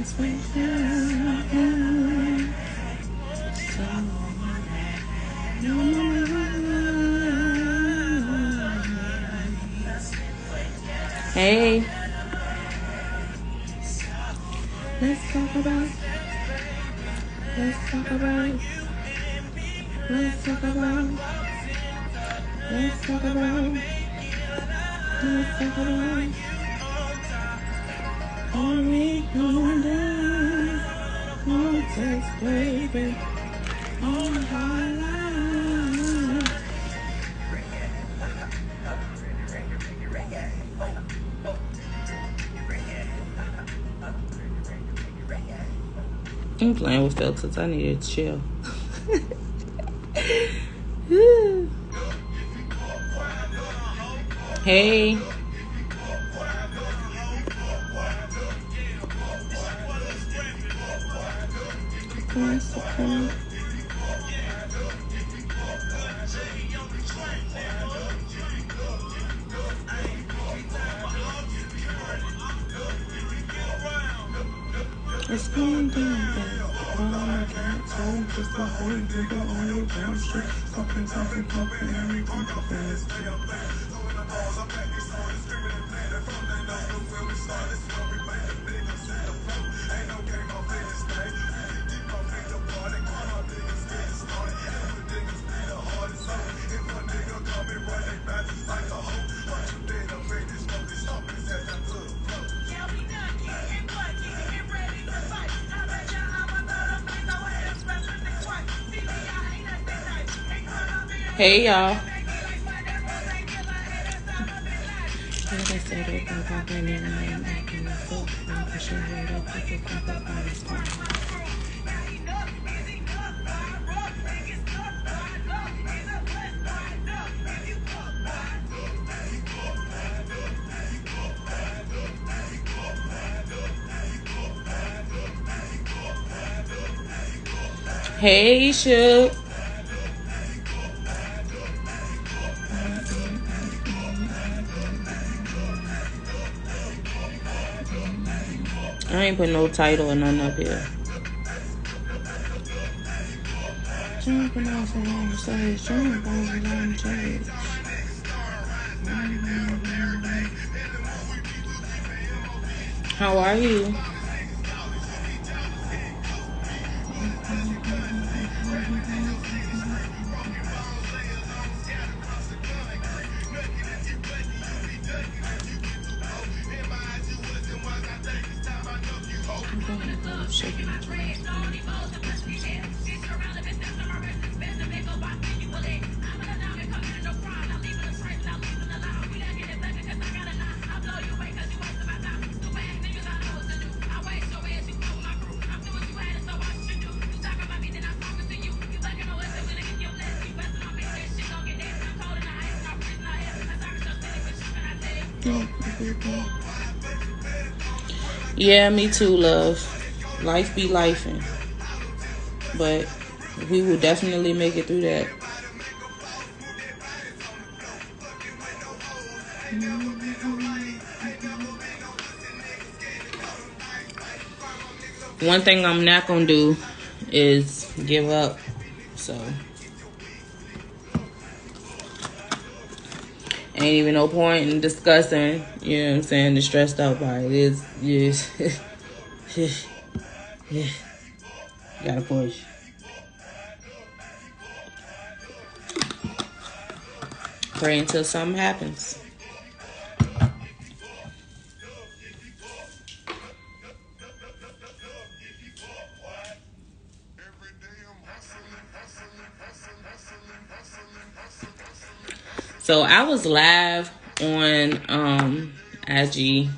Hey, let's talk about, let's talk about, let's talk about, let's talk about, let's talk about. All we going down, all takes baby, all high line. I'm playing with Felix since I needed to chill. Hey. It's going down, all I got, so just a whole big only brown shit. Something, everything for fast. Hey y'all. Hey, Shook. I ain't put no title or nothing up here. Jumping off along the stage, jumping off along the stage. How are you? Yeah, me too, love. Life be lifing. But we will definitely make it through that. One thing I'm not going to do is give up. So, ain't even no point in discussing, you know what I'm saying, the stressed out by it. It's gotta push. Pray until something happens. So I was live on IG,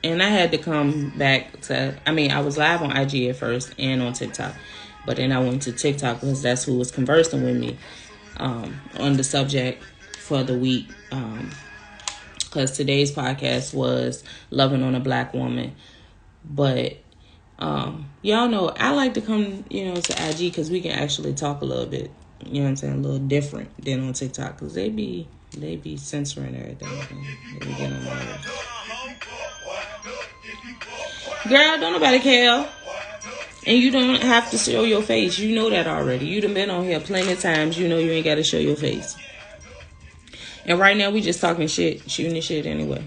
and I had to come back to, I was live on IG at first and on TikTok, but then I went to TikTok because that's who was conversing with me on the subject for the week, because today's podcast was loving on a black woman. But y'all know I like to come, to IG because we can actually talk a little bit, you know what I'm saying, a little different than on TikTok, because they be censoring everything. They be getting on my nerves. Girl, don't nobody care. And you don't have to show your face. You know that already. You done been on here plenty of times. You know you ain't got to show your face. And right now we just talking shit, shooting the shit anyway.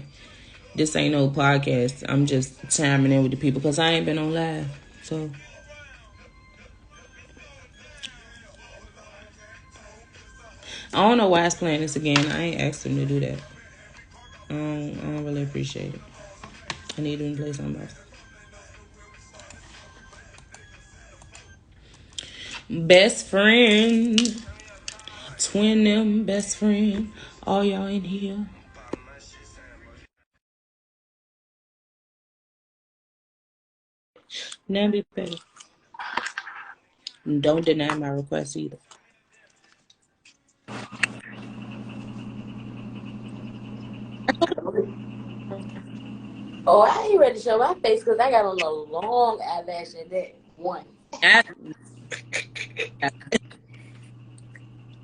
This ain't no podcast. I'm just chiming in with the people because I ain't been on live. So I don't know why it's playing this again. I ain't asked him to do that. I don't really appreciate it. I need him to play something else. Best friend. Twin them best friend. All y'all in here. Never be better. Don't deny my request either. Oh, I ain't ready to show my face because I got on a long eyelash at that one.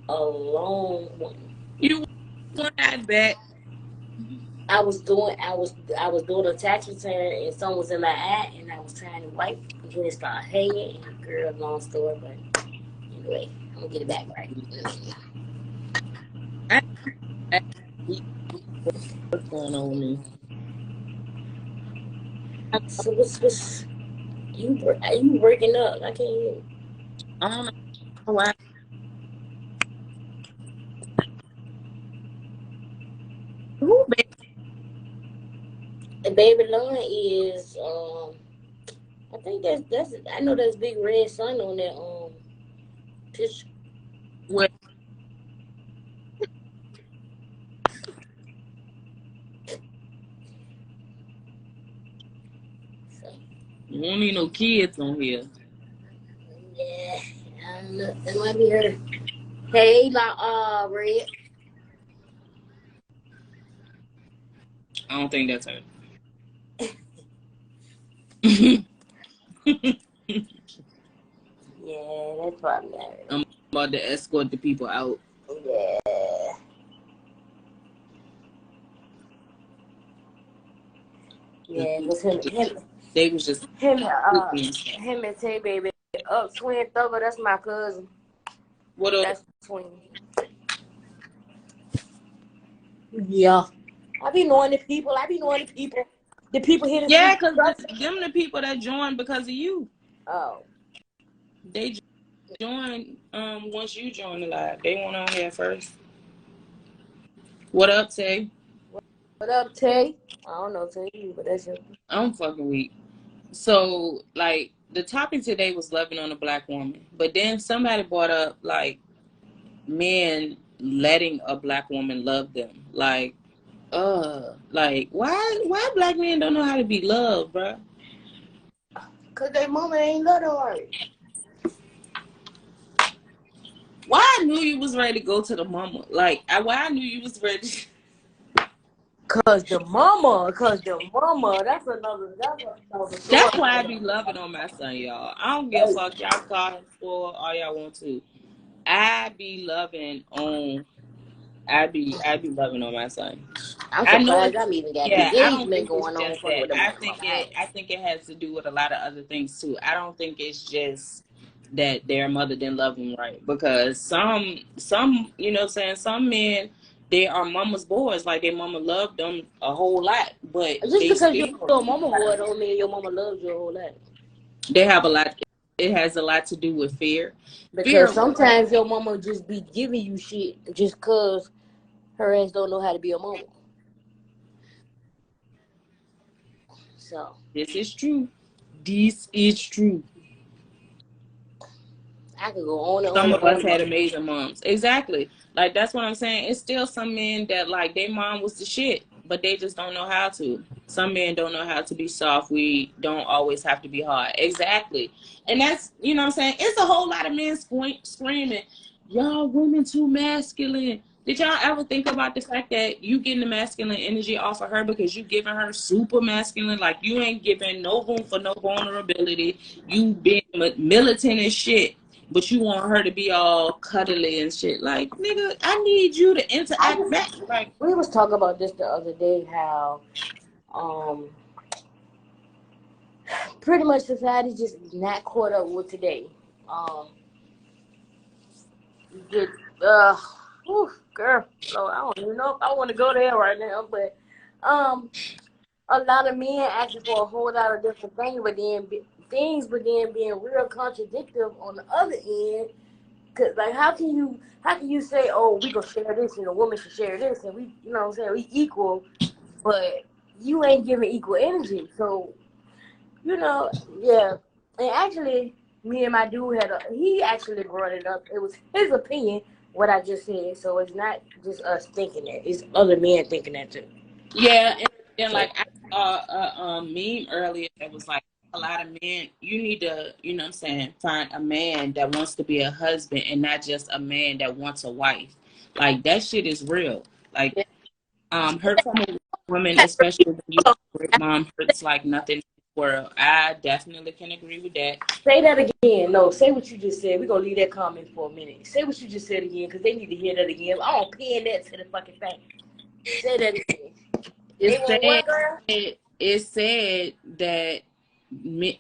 A long one. You want that bet? I was doing a tax return and something was in my eye and I was trying to wipe and then it started hanging and girl, long story, but anyway, I'm gonna get it back right. What's going on with me? So what's you breaking up? I can't hear you. I don't know why. Who baby? The baby line is I think that's I know there's big red sun on that picture. What? So You don't need no kids on here. yeah, I don't know. That might be her. Hey, Red. I don't think that's her. Yeah, that's probably not her. I'm about to escort the people out. Yeah. Yeah, because They was just him and Tay Baby up Twin Thugger, that's my cousin. what up? That's twin. Yeah. I be knowing the people. The people here. Yeah, because them the people that joined because of you. Oh. They joined once you joined the live. They went on here first. What up, Tay? What up, Tay? I don't know Tay, but that's it. I'm fucking weak. So, like, the topic today was loving on a black woman. But then somebody brought up, like, men letting a black woman love them. Like why black men don't know how to be loved, bruh? Cause their mama ain't love them right. Why I knew you was ready to go to the mama. Like, why I knew you was ready. Cause the mama, that's another story. That's why I be loving on my son, y'all. I don't give a fuck. Y'all call him for all y'all want to. I be loving on my son. I'm surprised I'm even got engagement going on with that. I think it has to do with a lot of other things too. I don't think it's just that their mother didn't love them right, because some you know what I'm saying, some men, they are mama's boys, like their mama loved them a whole lot, but just because you're a mama boy don't mean your mama loves you a whole lot. They have a lot. It has a lot to do with fear. Because sometimes your mama just be giving you shit just cause her ass don't know how to be a mama. So this is true. This is true. I could go on and some of us had amazing moms. Exactly. Like, that's what I'm saying. It's still some men that, like, their mom was the shit, but they just don't know how to. Some men don't know how to be soft. We don't always have to be hard. Exactly. And that's, you know what I'm saying? It's a whole lot of men screaming, y'all women too masculine. Did y'all ever think about the fact that you getting the masculine energy off of her because you giving her super masculine? Like, you ain't giving no room for no vulnerability. You being militant and shit, but you want her to be all cuddly and shit. Like, nigga, I need you to interact back. Like, we was talking about this the other day, how pretty much society just not caught up with today. Get whew, girl, Lord, I don't even know if I want to go there right now, but um, a lot of men asking for a whole lot of different things, but then being real contradictive on the other end. Cause like, how can you say, oh, we gonna share this and a woman should share this and we, you know what I'm saying, we equal, but you ain't giving equal energy. So you know, yeah. And actually, me and my dude he actually brought it up. It was his opinion, what I just said. So it's not just us thinking that, it's other men thinking that too. Yeah, and then So, like I saw a meme earlier that was like a lot of men. You need to, you know what I'm saying, find a man that wants to be a husband and not just a man that wants a wife. Like that shit is real. Like yeah. hurt from a woman, especially when you have a great mom, hurts like nothing in the world. I definitely can agree with that. Say that again. No, say what you just said. We're going to leave that comment for a minute. Say what you just said again because they need to hear that again. I don't pin that to the fucking thing. Say that again. They It want said what, girl? it said that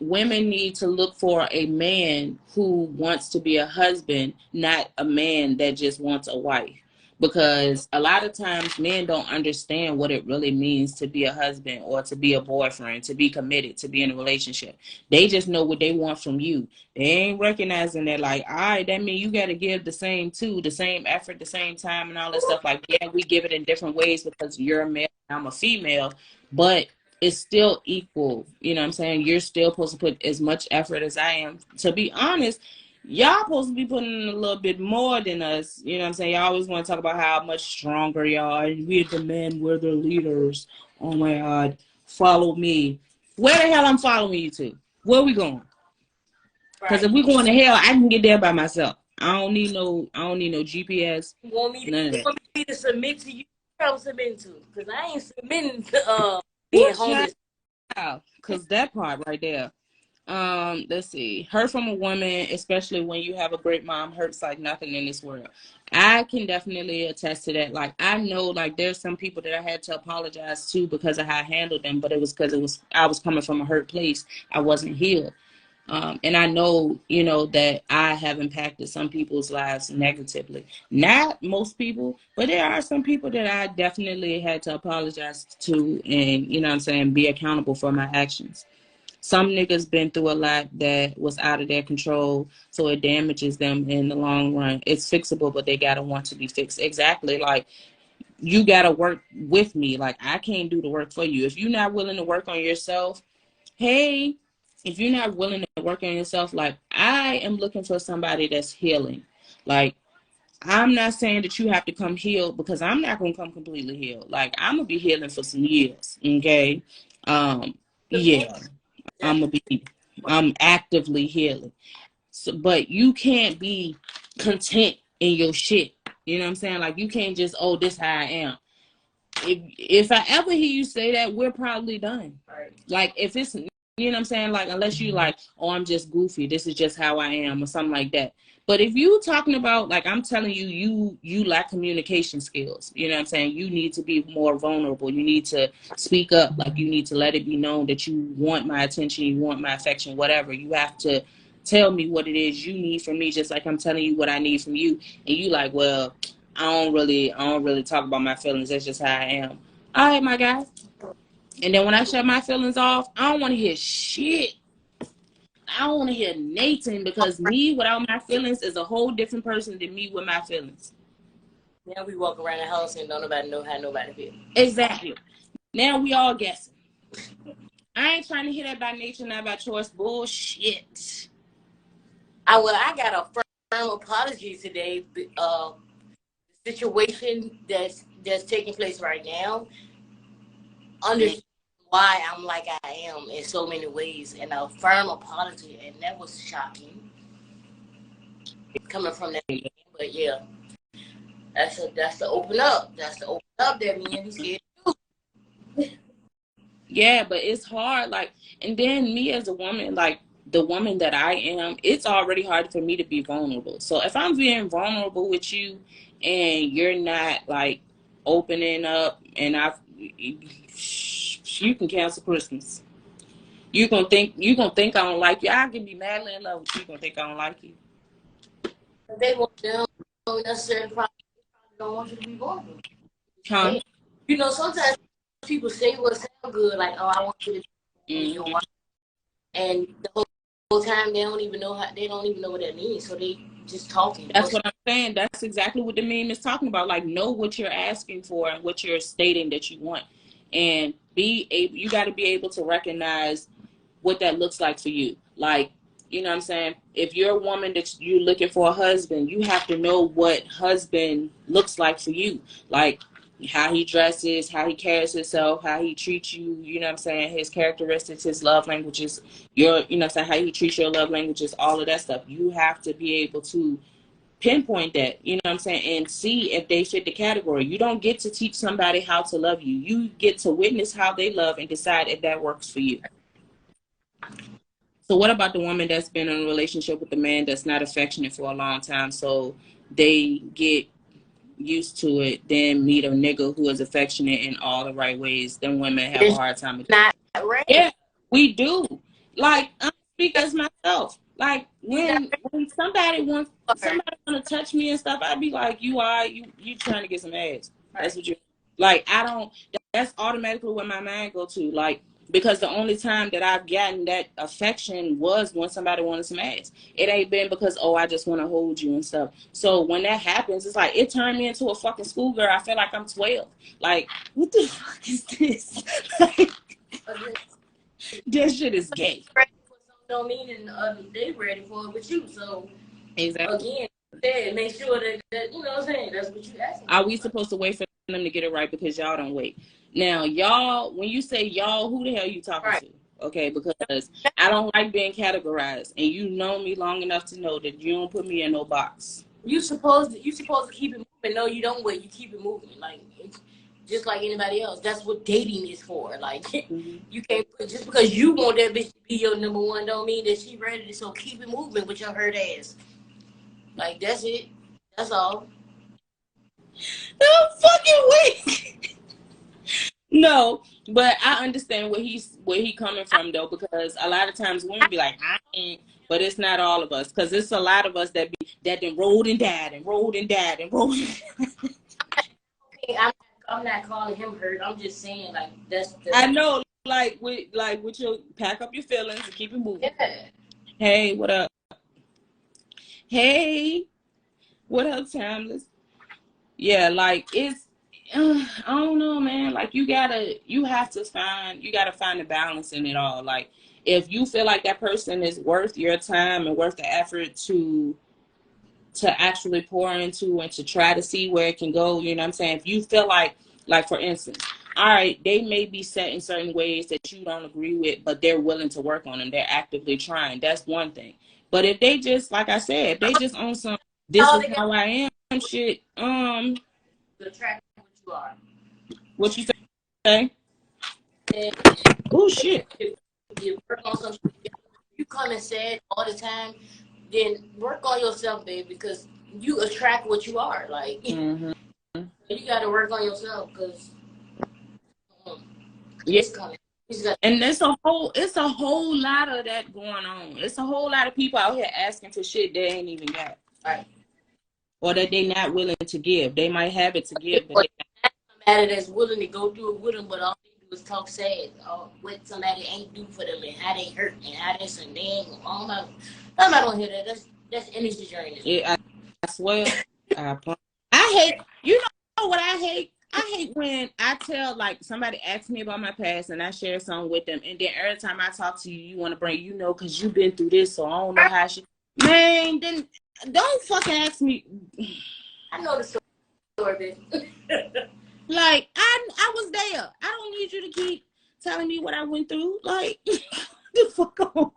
women need to look for a man who wants to be a husband, not a man that just wants a wife. Because a lot of times men don't understand what it really means to be a husband or to be a boyfriend, to be committed, to be in a relationship. They just know what they want from you. They ain't recognizing that, like, all right, that means you got to give the same too, the same effort, the same time, and all that stuff. Like, yeah, we give it in different ways because you're a male, I'm a female, but it's still equal. You know what I'm saying? You're still supposed to put as much effort as I am. To be honest, y'all supposed to be putting in a little bit more than us. You know what I'm saying? Y'all always want to talk about how much stronger y'all are. We're the men, we're the leaders. Oh my God. Follow me. Where the hell I'm following you to? Where we going? Because if Right. we going to hell, I can get there by myself. I don't need no GPS. None of You that. want me to submit to you? I'm submitting to. Because I ain't submitting to being What's homeless. y'all? Because that part right there. Let's see. Hurt from a woman, especially when you have a great mom, hurts like nothing in this world. I can definitely attest to that. Like I know, like there's some people that I had to apologize to because of how I handled them, but it was because I was coming from a hurt place. I wasn't healed. And I know, you know, that I have impacted some people's lives negatively. Not most people, but there are some people that I definitely had to apologize to and, you know what I'm saying, be accountable for my actions. Some niggas been through a lot that was out of their control, so it damages them in the long run. It's fixable, but they gotta want to be fixed. Exactly. Like you gotta work with me. Like I can't do the work for you. If you're not willing to work on yourself, hey, if you're not willing to work on yourself, like I am looking for somebody that's healing. Like I'm not saying that you have to come healed because I'm not gonna come completely healed. Like I'm gonna be healing for some years. Okay. Um, yeah. I'm gonna be I'm actively healing. So, but you can't be content in your shit. You know what I'm saying? Like you can't just, oh, this how I am. If I ever hear you say that, we're probably done. Right. Like if it's, you know what I'm saying? Like unless you like, oh, I'm just goofy. This is just how I am or something like that. But if you talking about, like I'm telling you, you lack communication skills. You know what I'm saying? You need to be more vulnerable. You need to speak up. Like you need to let it be known that you want my attention, you want my affection, whatever. You have to tell me what it is you need from me, just like I'm telling you what I need from you. And you like, well, I don't really talk about my feelings. That's just how I am. All right, my guy. And then when I shut my feelings off, I don't want to hear shit. I don't want to hear Nathan because me without my feelings is a whole different person than me with my feelings. Now we walk around the house and don't nobody know how nobody feel. Exactly. Now we all guessing. I ain't trying to hear that by nature, not by choice. Bullshit. I got a firm apology today. Situation that's taking place right now. Understand why I'm like I am in so many ways, and a firm apology, and that was shocking coming from that man. But yeah, that's the open up. That's the open up that me and be scared. Yeah, but it's hard. Like, and then me as a woman, like the woman that I am, it's already hard for me to be vulnerable. So if I'm being vulnerable with you and you're not like opening up and you can cancel Christmas. You gonna think I don't like you. I can be madly in love with you. You gonna think I don't like you? They want them necessarily probably don't want you to be vulnerable. Huh? You know, sometimes people say what sound good, like, "Oh, I want you to be your Mm-hmm. wife," and the whole time they don't even know what that means. So they just talking. That's what I'm saying. That's exactly what the meme is talking about. Like, know what you're asking for and what you're stating that you want, and you got to be able to recognize what that looks like for you. Like, you know what I'm saying? If you're a woman that you're looking for a husband, you have to know what husband looks like for you. Like how he dresses, how he carries himself, how he treats you, you know what I'm saying? His characteristics, his love languages, your, you know what I'm saying, how he treats your love languages, all of that stuff. You have to be able to pinpoint that, you know what I'm saying, and see if they fit the category. You don't get to teach somebody how to love you. You get to witness how they love and decide if that works for you. So what about the woman that's been in a relationship with a man that's not affectionate for a long time? So they get used to it, then meet a nigga who is affectionate in all the right ways. Then women have a It's hard time with it. not ready. Yeah, we do. Like, I speak as myself. Like when somebody want to touch me and stuff, I'd be like, you trying to get some ass. That's what you like. I don't. That's automatically where my mind go to. Like, because the only time that I've gotten that affection was when somebody wanted some ass. It ain't been because, oh, I just want to hold you and stuff. So when that happens, it's like it turned me into a fucking schoolgirl. I feel like I'm 12. Like, what the fuck is this? Like, this shit is gay. Ready for something don't mean they ready for it with you. So exactly. Again, make sure that you know what I'm saying. That's what you asking. Are we supposed to wait for them to get it right because y'all don't wait? Now, y'all, when you say y'all, who the hell you talking to? Okay, because I don't like being categorized, and you know me long enough to know that you don't put me in no box. You supposed to keep it moving. No, you don't wait. You keep it moving. Like it's just like anybody else. That's what dating is for. Like you can't just because you want that bitch to be your number one don't mean that she ready to. So keep it moving with your hurt ass. Like that's it. That's all. I'm fucking weak. No, but I understand where he coming from though, because a lot of times women be like, I ain't, but it's not all of us, because it's a lot of us that then rolled and died and rolled and died and rolled. Okay, I'm not calling him hurt. I'm just saying like that's. I know, like with your pack up your feelings and keep it moving. Yeah. Hey, what up? Hey, what up, Timeless? Yeah, like it's. I don't know, man. Like you have to find the balance in it all. Like if you feel like that person is worth your time and worth the effort to actually pour into and to try to see where it can go, you know what I'm saying? If you feel like for instance, all right, they may be set in certain ways that you don't agree with, but they're willing to work on them. They're actively trying. That's one thing. But if they just, like I said, if they just own some, this is how I am shit, attract what you are. What you say? Oh shit. You work on something. You come and say it all the time, then work on yourself, babe, because you attract what you are. Like you got to work on yourself because it's coming. And it's a whole lot of that going on. It's a whole lot of people out here asking for shit they ain't even got. Right. Or that they not willing to give. They might have it to give, but somebody that's willing to go through it with them, but all they do is talk sad. What somebody ain't do for them and how they hurt and how this and then I'm not gonna hear that. That's energy draining. Yeah, I swear. I hate. You know what I hate? I hate when I tell, like, somebody asks me about my past and I share something with them, and then every time I talk to you, you want to bring, because you've been through this, so I don't know how she. Man, then don't fucking ask me. I know the story, bitch. Like, I was there. I don't need you to keep telling me what I went through. Like, the fuck on.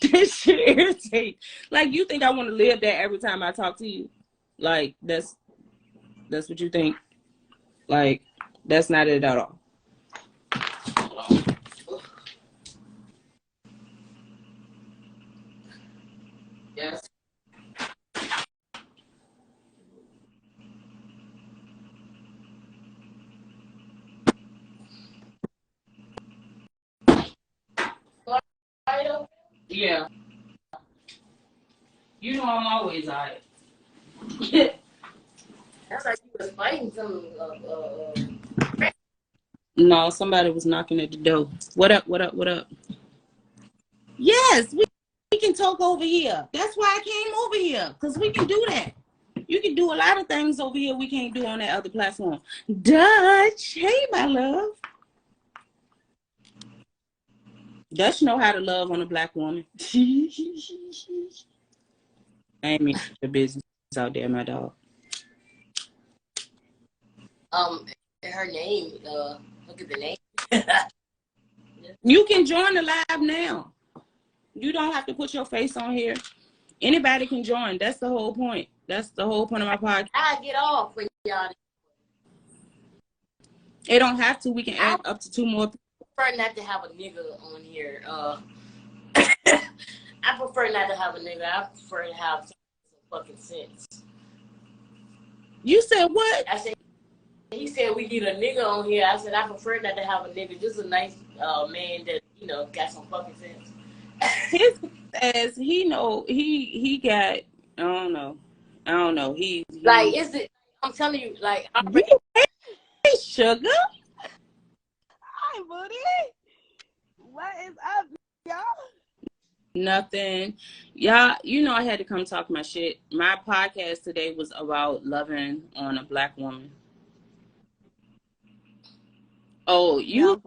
That shit irritates. Like, you think I want to live there every time I talk to you? Like, that's what you think? Like, that's not it at all. Yes. Yeah. You know I'm always alright. That's like you was fighting some. No, somebody was knocking at the door. What up? What up? What up? Yes, we can talk over here. That's why I came over here, because we can do that. You can do a lot of things over here we can't do on that other platform. Dutch, hey, my love. Dutch know how to love on a black woman. I ain't mean the business out there, my dog. Her name. Look at the name. You can join the live now. You don't have to put your face on here. Anybody can join. That's the whole point. That's the whole point of my podcast. I get off when y'all. It don't have to. We can add up to 2 more people. I prefer not to have a nigga on here. I prefer not to have a nigga. I prefer to have some fucking sense. You said what? I said, he said we need a nigga on here. I said I prefer not to have a nigga. Just a nice man that, you know, got some fucking sense. His as he know he got I don't know. He like is it? I'm telling you, like hey, sugar. Hi, buddy. What is up, y'all? Nothing. Y'all, you know I had to come talk my shit. My podcast today was about loving on a black woman. Oh, you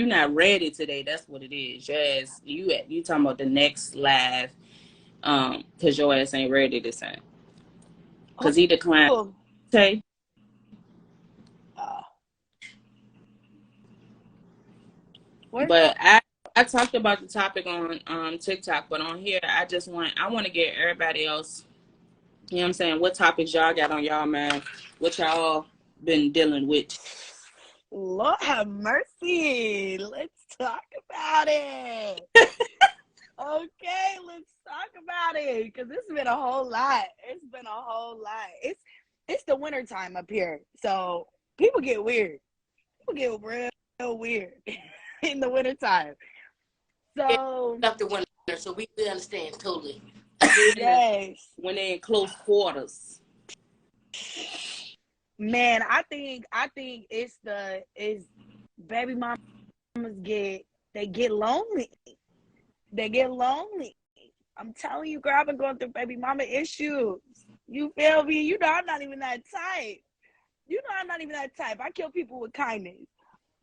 not ready today. That's what it is. Yes, you talking about the next live, because your ass ain't ready this time. Because he declined. Say. But I talked about the topic on TikTok, but on here I want to get everybody else, you know what I'm saying, what topics y'all got on y'all mind, what y'all been dealing with. Lord have mercy. Let's talk about it. Okay, let's talk about it. Because it's been a whole lot. It's been a whole lot. It's the winter time up here. So people get weird. People get real weird in the winter time. So up the winter, so we understand totally. Yes. When they're in close quarters. Man, I think it's baby mamas get lonely. They get lonely. I'm telling you, girl, I've been going through baby mama issues. You feel me? You know I'm not even that type. I kill people with kindness.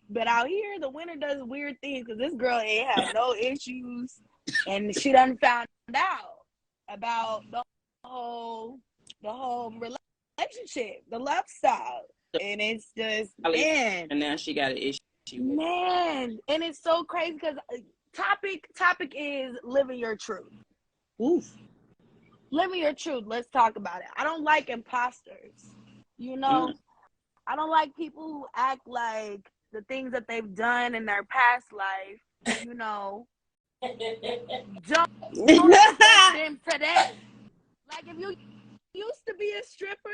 But out here, the winter does weird things because this girl ain't have no issues, and she done found out about the whole relationship, the love style, and it's just man. And now she got an issue with man, and it's so crazy because topic is living your truth. Oof. Living your truth. Let's talk about it. I don't like imposters. You know, I don't like people who act like the things that they've done in their past life, you know, don't affect them today. Like if you used to be a stripper,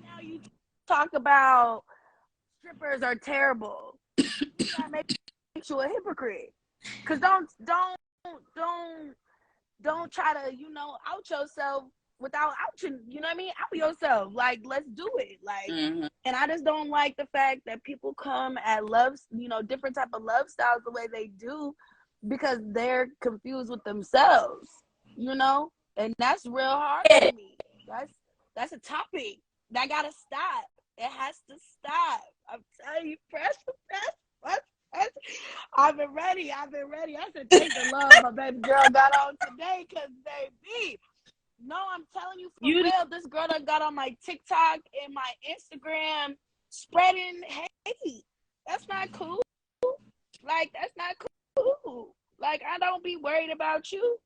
now you talk about strippers are terrible. That makes you a hypocrite. Cause don't try to, you know, out yourself without ouching, you know what I mean? Out yourself. Like, let's do it. Like, and I just don't like the fact that people come at love, you know, different type of love styles the way they do because they're confused with themselves, you know? And that's real hard for me. That's a topic that gotta stop. It has to stop. I'm telling you, press. I've been ready. I said, take the love my baby girl got on today, cause baby. No, I'm telling you for real. This girl that got on my TikTok and my Instagram spreading hate. That's not cool. Like, that's not cool. Like, I don't be worried about you.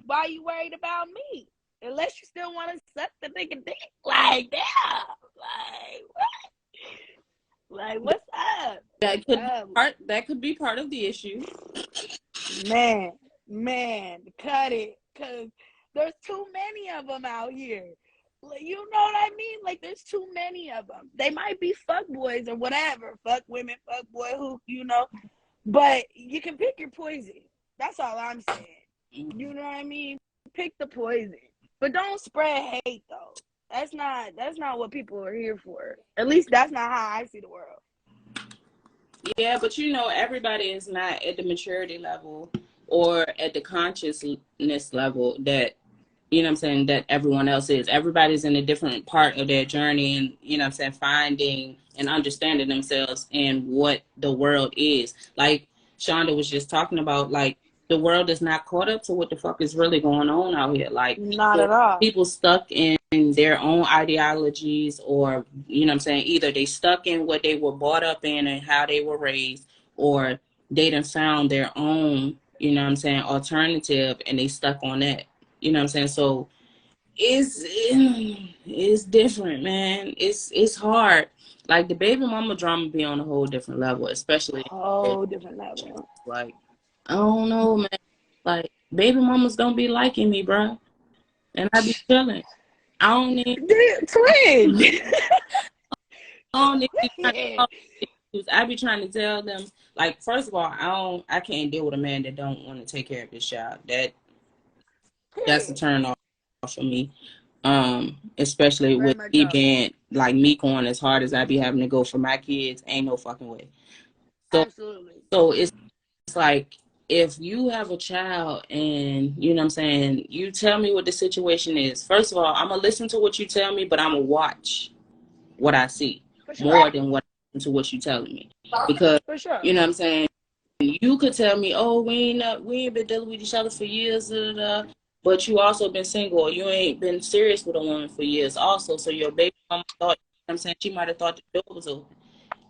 Why you worried about me? Unless you still want to suck the nigga dick. Like, damn. Like, what? Like, what's up? That could be part of the issue. Man, cut it. Because there's too many of them out here. Like, you know what I mean? Like, there's too many of them. They might be fuck boys or whatever. Fuck women, fuck boy, who, you know. But you can pick your poison. That's all I'm saying. You know what I mean? Pick the poison, but don't spread hate though. That's not what people are here for. At least that's not how I see the world. Yeah, but you know, everybody is not at the maturity level or at the consciousness level that, you know what I'm saying, that everyone else is. Everybody's in a different part of their journey and, you know what I'm saying, finding and understanding themselves and what the world is. Like Shonda was just talking about, like, the world is not caught up to what the fuck is really going on out here. Like, Not at all. people stuck in their own ideologies, or, you know what I'm saying, either they stuck in what they were brought up in and how they were raised, or they done found their own, you know what I'm saying, alternative, and they stuck on that. You know what I'm saying? So it's different, man. It's hard. Like, the baby mama drama be on a whole different level, especially Different level. like, I don't know, man. Like, baby mamas don't be liking me, bro, and I be chilling. I don't need Twin. I be trying to tell them, like, first of all, I can't deal with a man that don't want to take care of his child. That's a turn off for me. Especially Very with much me so. being like me going as hard as I be having to go for my kids, ain't no fucking way. Absolutely. So it's like, if you have a child and, you know what I'm saying, you tell me what the situation is. First of all, I'm gonna listen to what you tell me, but I'm gonna watch what I see more than what to what you telling me. Because For sure. you know what I'm saying, you could tell me, oh, we ain't been dealing with each other for years, but you also been single, or you ain't been serious with a woman for years also. So your baby mama thought, you know what I'm saying, she might have thought the door was open.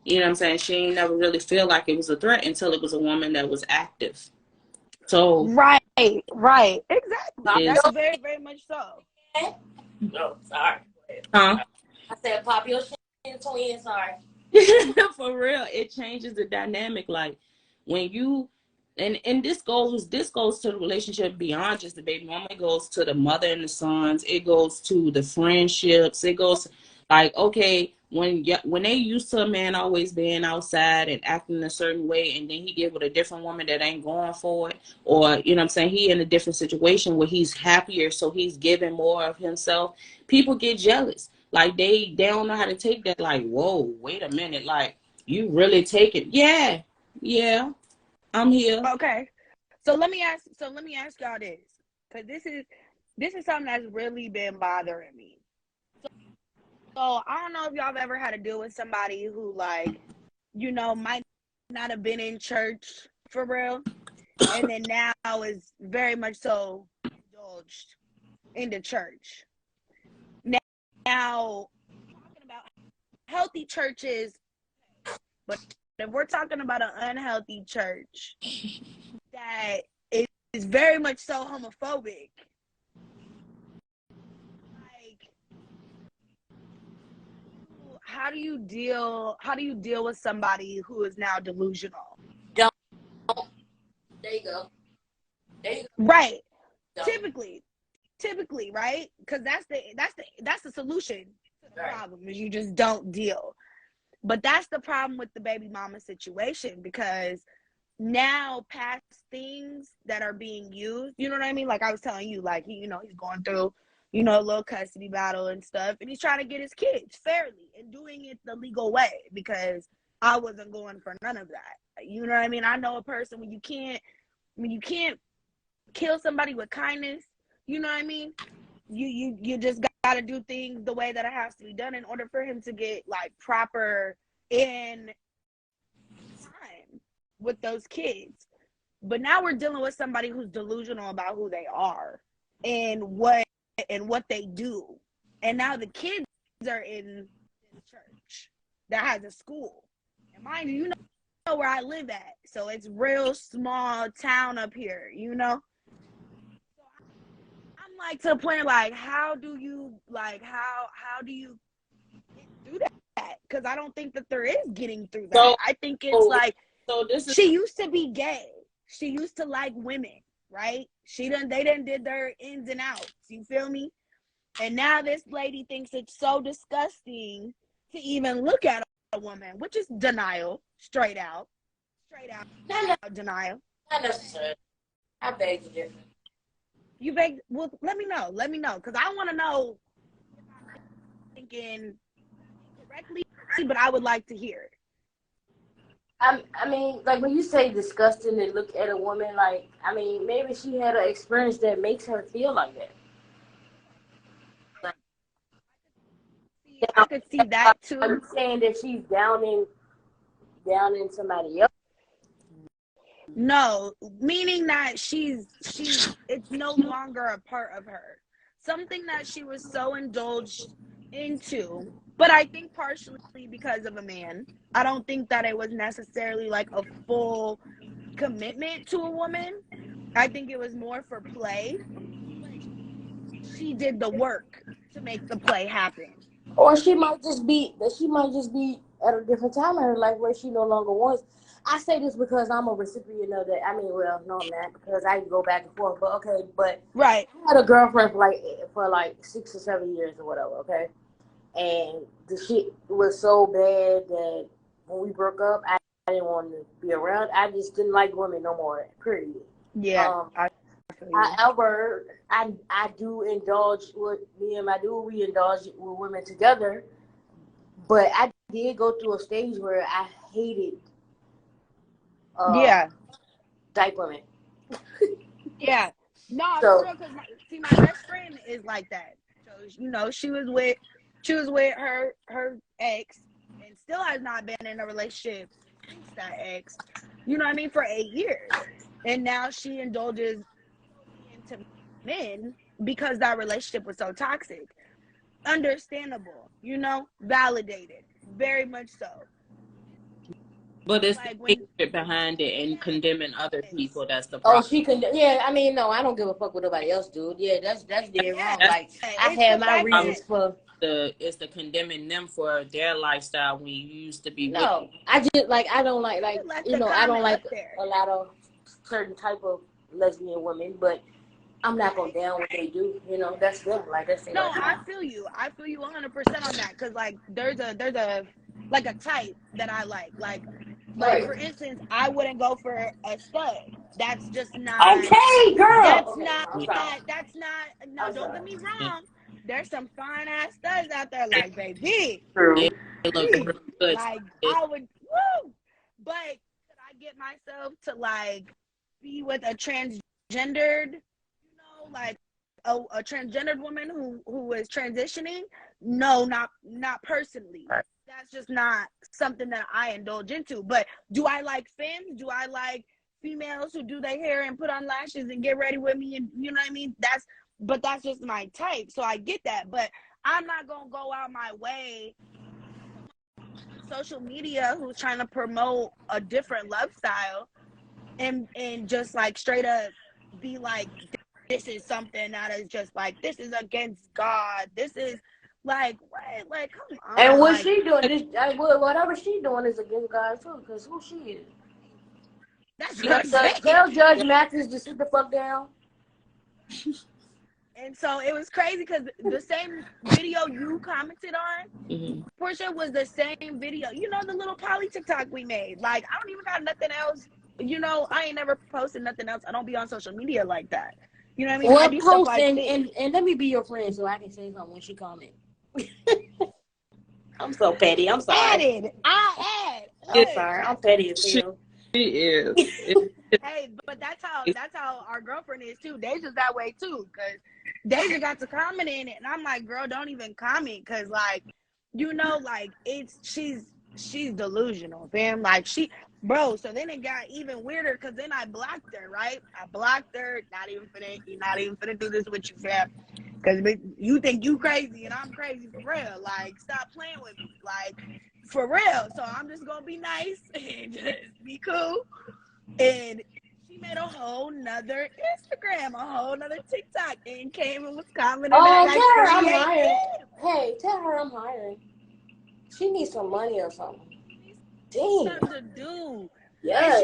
You know what I'm saying? She ain't never really feel like it was a threat until it was a woman that was active. So right, exactly. That's very, very much so. No, sorry. Huh? I said pop your shit, twin. Sorry. For real, it changes the dynamic. Like, when you and this goes to the relationship beyond just the baby mama. It goes to the mother and the sons. It goes to the friendships. It goes, like, okay, when they used to a man always being outside and acting a certain way, and then he get with a different woman that ain't going for it, or, you know what I'm saying, he in a different situation where he's happier, so he's giving more of himself. People get jealous. Like, they don't know how to take that. Like, whoa, wait a minute. Like, you really take it? Yeah, I'm here. Okay. So let me ask y'all this, because this is something that's really been bothering me. So I don't know if y'all have ever had to deal with somebody who, like, you know, might not have been in church for real, and then now is very much so indulged into church. Now, talking about healthy churches, but if we're talking about an unhealthy church that is very much so homophobic, like, how do you deal with somebody who is now delusional? There you go. Right. Typically, right? Because that's the solution to the problem, is you just don't deal. But that's the problem with the baby mama situation, because now past things that are being used, you know what I mean? Like I was telling you, like, he's going through, a little custody battle and stuff, and he's trying to get his kids fairly and doing it the legal way, because I wasn't going for none of that. You know what I mean? I know a person when you can't kill somebody with kindness, you know what I mean? You just got to do things the way that it has to be done in order for him to get, like, proper in time with those kids. But now we're dealing with somebody who's delusional about who they are and what they do. And now the kids are in church that has a school. And mind you, where I live at. So it's real small town up here, So I'm like, to the point of, like, how do you get through that? Because I don't think that there is getting through that. So, I think it's like, she used to be gay. She used to like women, right? They done did their ins and outs. You feel me? And now this lady thinks it's so disgusting to even look at a woman, which is denial, straight out denial. Not necessarily. I beg to differ. You beg? Well, let me know. Let me know, because I want to know if I'm thinking correctly, but I would like to hear it. I mean, like when you say disgusting and look at a woman, like, I mean, maybe she had an experience that makes her feel like that. I could see that too. Are you saying that she's downing somebody else? No, meaning that it's no longer a part of her. Something that she was so indulged into, but I think partially because of a man. I don't think that it was necessarily like a full commitment to a woman. I think it was more for play. She did the work to make the play happen. Or she might just be at a different time in her life where she no longer wants. I say this because I'm a recipient of that. I mean, well, no, I'm not, because I can go back and forth. But okay, but right. I had a girlfriend for like 6 or 7 years or whatever. Okay, and the shit was so bad that when we broke up, I didn't want to be around. I just didn't like women no more. Period. Yeah. However, I do indulge with me and my dude. We indulge with women together, but I did go through a stage where I hated dyke women. Yeah. No, So, for real, because my best friend is like that. So, you know, she was with her ex and still has not been in a relationship since that ex, you know what I mean, for 8 years. And now she indulges into men because that relationship was so toxic. Understandable, you know, validated, very much so. But it's like the hatred behind it and condemning other people that's the problem. Oh, she can. Yeah, I mean, no, I don't give a fuck what nobody else do. Yeah, that's dead wrong. Like, I had my reasons for. It's the condemning them for their lifestyle when you used to be with them. I just I don't like you know, I don't like a lot of certain type of lesbian women, but I'm not gonna down what they do. You know, that's them. Like, that's no, I feel you 100% on that, because like there's a like a type that I like right. For instance, I wouldn't go for a stud. That's just not okay, girl. That's not no, don't get me wrong. There's some fine ass studs out there, like, baby. They look really good. Like, I would but could I get myself to like be with a transgendered, you know, like a transgendered woman who is transitioning? No, not personally. Right. That's just not something that I indulge into. But do I like femmes? Do I like females who do their hair and put on lashes and get ready with me? And you know what I mean? That's just my type. So I get that. But I'm not gonna go out my way on social media who's trying to promote a different love style and just like straight up be like, this is something that is just like, this is against God. This is like, what? Like, come on. And what she doing? Whatever she doing is against God too. Because who she is? That's what I'm saying. Tell Judge Mathis to sit the fuck down. And so it was crazy because the same video you commented on, Portia, was the same video. You know, the little poly TikTok we made. Like, I don't even got nothing else. You know, I ain't never posted nothing else. I don't be on social media like that. You know what I mean? Well, I do stuff like and let me be your friend so I can say something when she comment. I'm so petty. I'm sorry. I add. Sorry. I'm petty as hell. She is. Hey, but that's how our girlfriend is too. Deja's that way too, because Deja got to comment in it, and I'm like, girl, don't even comment, because like, you know, like she's delusional, fam. Like so then it got even weirder, because then I blocked her, right? I blocked her. Not even finna do this with you, fam. Because you think you crazy and I'm crazy for real. Like, stop playing with me. Like, for real. So I'm just gonna be nice and just be cool. And she made a whole nother Instagram, a whole nother TikTok, and came and was commenting. Oh, tell her I'm hiring. Hey, tell her I'm hiring. She needs some money or something. Something to do. Yeah. And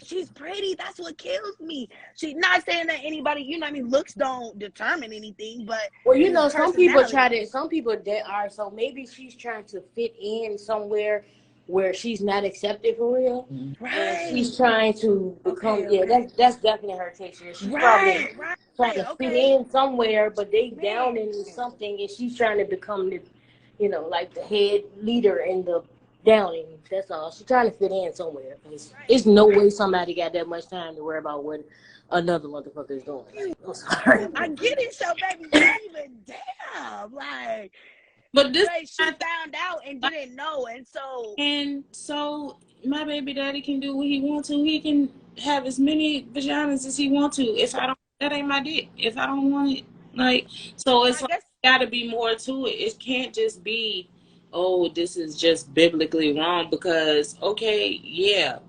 she's pretty. That's what kills me. She's not saying that anybody, you know what I mean, looks don't determine anything, but well, you know, some people that are, so maybe she's trying to fit in somewhere where she's not accepted for real. Right. And she's trying to become, Okay, okay. that's definitely her case. She's probably trying to fit in somewhere, but they down in something, and she's trying to become the, like the head leader in the downing. That's all. She's trying to fit in somewhere. There's no way somebody got that much time to worry about what another motherfucker is doing. I'm sorry. I get it, so baby, not even damn, like. But this, she found out and didn't know, and so my baby daddy can do what he wants to. He can have as many vaginas as he wants to. If I don't, that ain't my dick. If I don't want it, like, so it's like, got to be more to it. It can't just be, oh, this is just biblically wrong, because okay, yeah,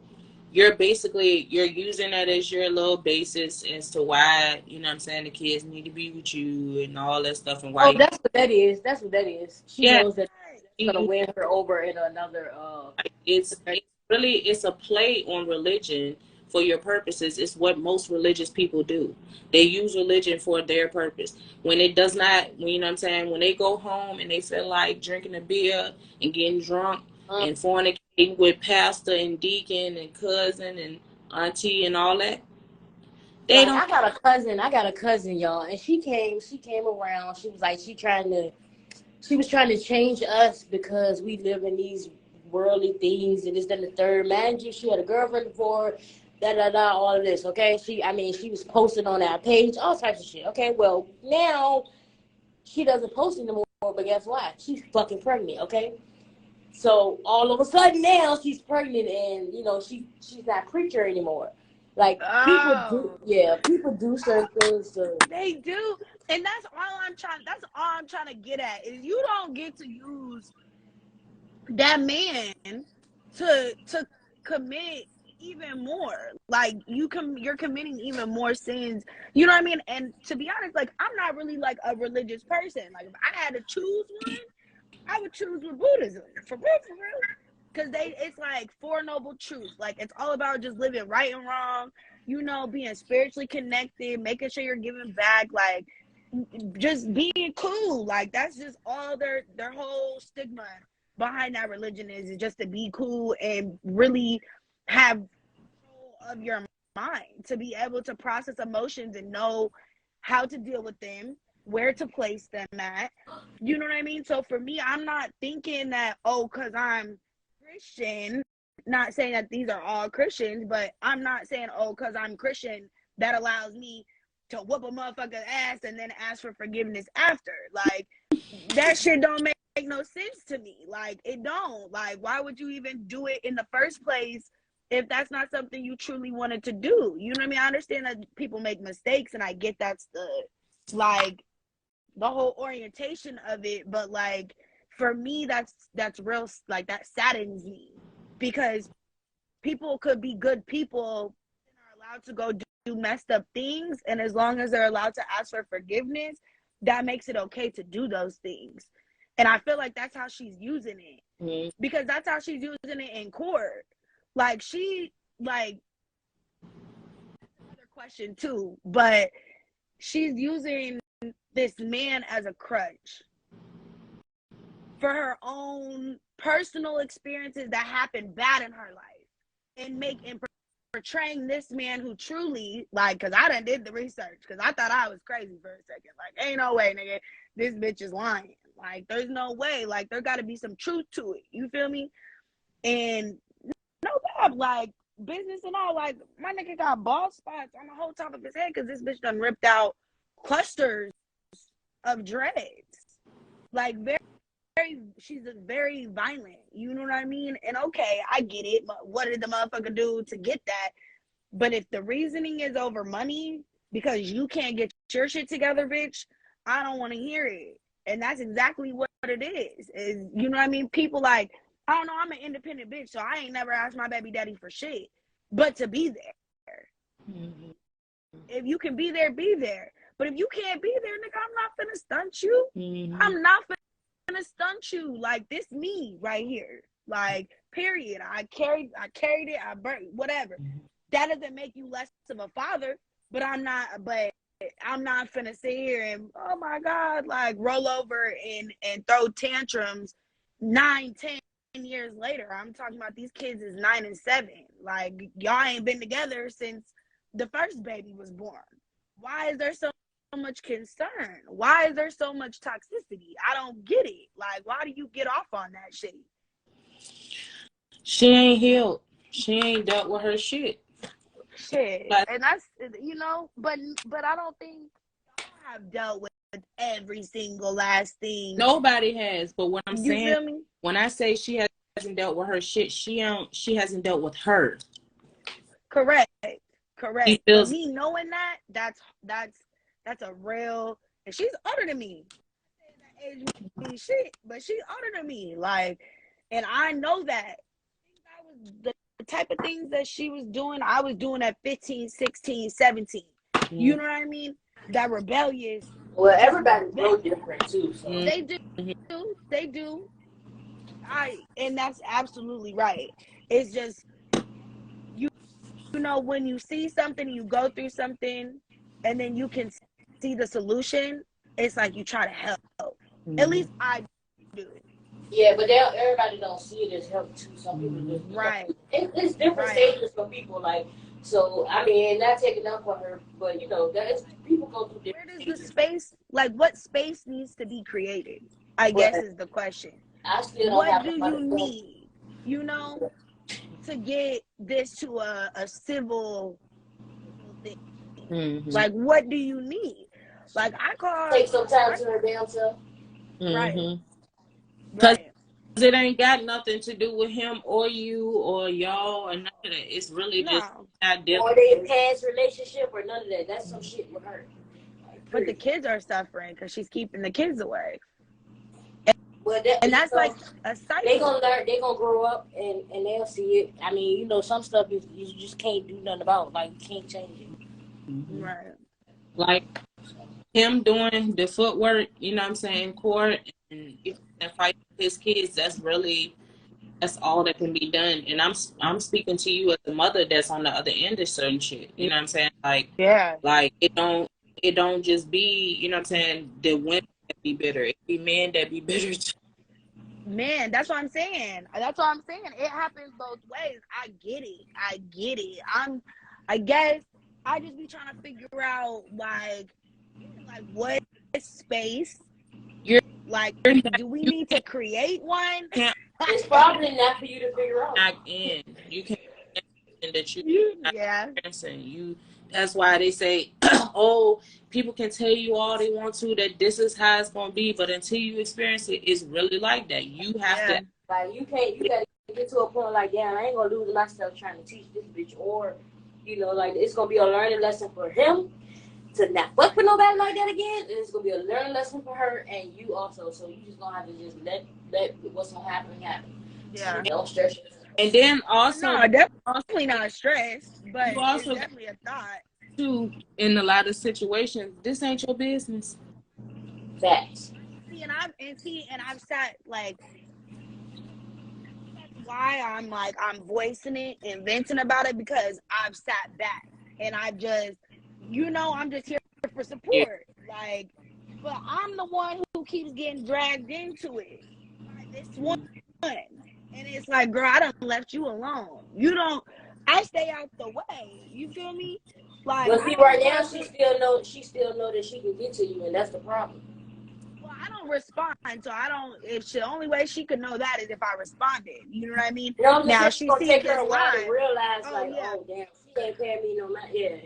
you're using that as your little basis as to why, you know what I'm saying, the kids need to be with you and all that stuff, and why. Oh, that's what that is. She knows that it's gonna win her over in another. It's a play on religion for your purposes. It's what most religious people do. They use religion for their purpose. When it does not, you know what I'm saying, when they go home and they feel like drinking a beer and getting drunk and fornicating with pastor and deacon and cousin and auntie and all that, they don't. I got a cousin, y'all, and she came around. She was like, she was trying to change us because we live in these worldly things and this, then the third. Mind you, she had a girlfriend before, all of this, okay? She was posting on our page, all types of shit, okay? Well, now she doesn't post anymore, but guess what? She's fucking pregnant, okay? So all of a sudden now she's pregnant, and she's not preacher anymore. Like, people do certain things. They do, and that's all I'm trying to get at, is you don't get to use that man to commit even more. Like, you're committing even more sins. You know what I mean? And to be honest, like, I'm not really like a religious person. Like, if I had to choose one, I would choose with Buddhism, for real. Because it's like Four Noble Truths. Like, it's all about just living right and wrong, being spiritually connected, making sure you're giving back, like, just being cool. Like, that's just all their whole stigma behind that religion is just to be cool and really have control of your mind, to be able to process emotions and know how to deal with them, where to place them at. You know what I mean? So for me, I'm not thinking that, because I'm Christian, not saying that these are all Christians, but I'm not saying, because I'm Christian, that allows me to whoop a motherfucker's ass and then ask for forgiveness after. Like, that shit don't make no sense to me. Like, it don't. Like, why would you even do it in the first place if that's not something you truly wanted to do? You know what I mean? I understand that people make mistakes, and I get that's the whole orientation of it, but like, for me, that's real. Like, that saddens me, because people could be good people and are allowed to go do messed up things, and as long as they're allowed to ask for forgiveness, that makes it okay to do those things. And I feel like that's how she's using it, because that's how she's using it in court. Like, another question too, but she's using this man as a crutch for her own personal experiences that happened bad in her life, and portraying this man who truly, like, because I done did the research, because I thought I was crazy for a second. Like, ain't no way, nigga, this bitch is lying. Like, there's no way. Like, there got to be some truth to it. You feel me? And no bad, like, business and all. Like, my nigga got bald spots on the whole top of his head because this bitch done ripped out clusters of dreads. Like, she's very violent. You know what I mean? And okay, I get it. What did the motherfucker do to get that? But if the reasoning is over money because you can't get your shit together, bitch, I don't want to hear it. And that's exactly what it is. You know what I mean? People like, I don't know, I'm an independent bitch, so I ain't never asked my baby daddy for shit but to be there. Mm-hmm. If you can be there, be there. But if you can't be there, nigga, I'm not finna stunt you. Mm-hmm. I'm not finna stunt you. Like, this me right here. Like, period. I carried it, I burnt, whatever. Mm-hmm. That doesn't make you less of a father, but I'm not finna sit here and, oh my God, like, roll over and throw tantrums 9, 10 years later. I'm talking about these kids is 9 and 7. Like, y'all ain't been together since the first baby was born. Why is there so much concern? Why is there so much toxicity? I don't get it. Like, why do you get off on that shit? She ain't healed. She ain't dealt with her shit. Like, and that's, but I don't think y'all have dealt with every single last thing. Nobody has. But what I'm you saying, feel me? When I say she hasn't dealt with her shit, she hasn't dealt with her. Correct. Feels, but me knowing that's a real, and she's older than me. That age means shit, but she's older than me. Like, and I know that. I was the type of things that she was doing, I was doing at 15, 16, 17. You know what I mean? That rebellious. Well, everybody's real different too. So. They do. And that's absolutely right. It's just, you know, when you see something, you go through something, and then you can see the solution, it's like you try to help. At least I do. Yeah, but everybody don't see it as help too. Some people just it's different stages for people. Like, so I mean, not taking up for her, but people go through different. Where does the space, like, what space needs to be created? I guess is the question. I still don't what do you need? To get this to a civil thing. Like, what do you need? Like, I call, take some time to her damn self. Because it ain't got nothing to do with him or you or y'all or none of that. It's really just not or their past relationship or none of that. That's some shit with her. But the kids are suffering because she's keeping the kids away. Well, that's like a cycle. They gonna learn. They gonna grow up and they'll see it. I mean, some stuff you just can't do nothing about. Like, you can't change it. Right. Like him doing the footwork, you know what I'm saying, court and fight his kids. That's all that can be done. And I'm speaking to you as a mother that's on the other end of certain shit. You know what I'm saying? Like, like it don't just be, you know what I'm saying, the women that be bitter. It be men that be bitter too. Man, that's what I'm saying. It happens both ways. I get it. I guess I just be trying to figure out like what space. Do we need to create one? It's probably not for you to figure out. You can't that you that's why they say, oh, people can tell you all they want to that this is how it's gonna be, but until you experience it, it's really like that. You have to, like, you gotta get to a point like, damn, I ain't gonna lose myself trying to teach this bitch, or like, it's gonna be a learning lesson for him to not fuck with nobody like that again, and it's gonna be a learning lesson for her and you also. So you just gonna have to just let what's gonna happen. Yeah. Don't stress yourself. And then also, definitely not stressed, but also, it's definitely a thought too. In a lot of situations, this ain't your business. Facts. I've sat like. That's why I'm voicing it and venting about it, because I've sat back and I've just, I'm just here for support. Like, but I'm the one who keeps getting dragged into it by this one. And it's like, girl, I done left you alone. I stay out the way. You feel me? Like, but see, right now she still know that she can get to you, and that's the problem. Well, I don't respond, so I don't. If the only way she could know that is if I responded. You know what I mean? Now she gonna take her a while to realize, oh damn, she ain't paying me no mind. Yeah,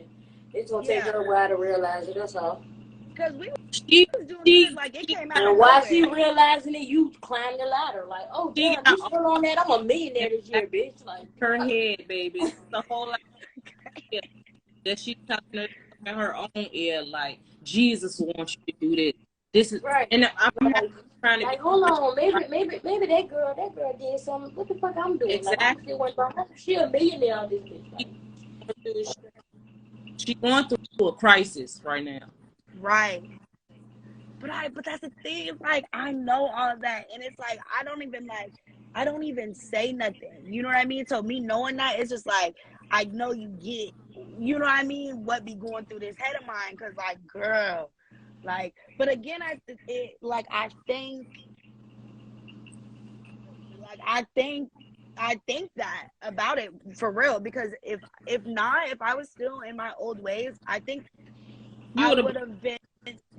it's gonna take her a while to realize it. That's all. Because we was doing good, like it came out. And while she realizing it, you climb the ladder. Like, oh damn, you still on that? I'm a millionaire this year, bitch. Like, her head, baby. The whole that she's talking in her own ear, like, Jesus wants you to do this. This is right. And I'm not trying to. Like, hold on, maybe that girl did something. What the fuck I'm doing? Exactly. Like, she a millionaire on this bitch. She's going through a crisis right now. Right. But that's the thing. It's like, I know all of that, and it's like I don't even say nothing. You know what I mean? So me knowing that, it's just like, I know you get, you know what I mean, what be going through this head of mine, because like, girl, like, but again, I think Like I think that about it for real, because if I was still in my old ways, I think I would have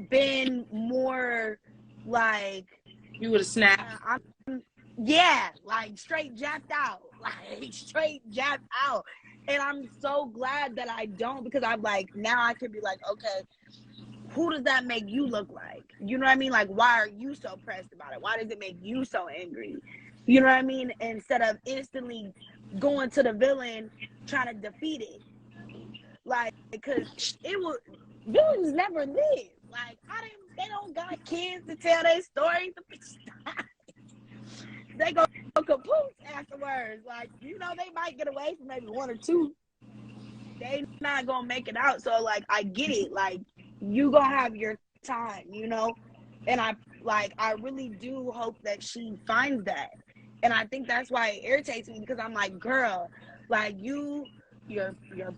been more like, you would have snapped. Like straight japped out, and I'm so glad that I don't, because I'm like, now I can be like, okay, who does that make you look like? You know what I mean? Like, why are you so pressed about it? Why does it make you so angry? You know what I mean? Instead of instantly going to the villain, trying to defeat it. Like, because villains never live. Like, they don't got kids to tell their stories. They go kaput afterwards. Like, you know, they might get away from maybe one or two. They not gonna make it out. So, like, I get it. Like, you gonna have your time, you know? And I really do hope that she finds that. And I think that's why it irritates me, because I'm like, girl, like, you're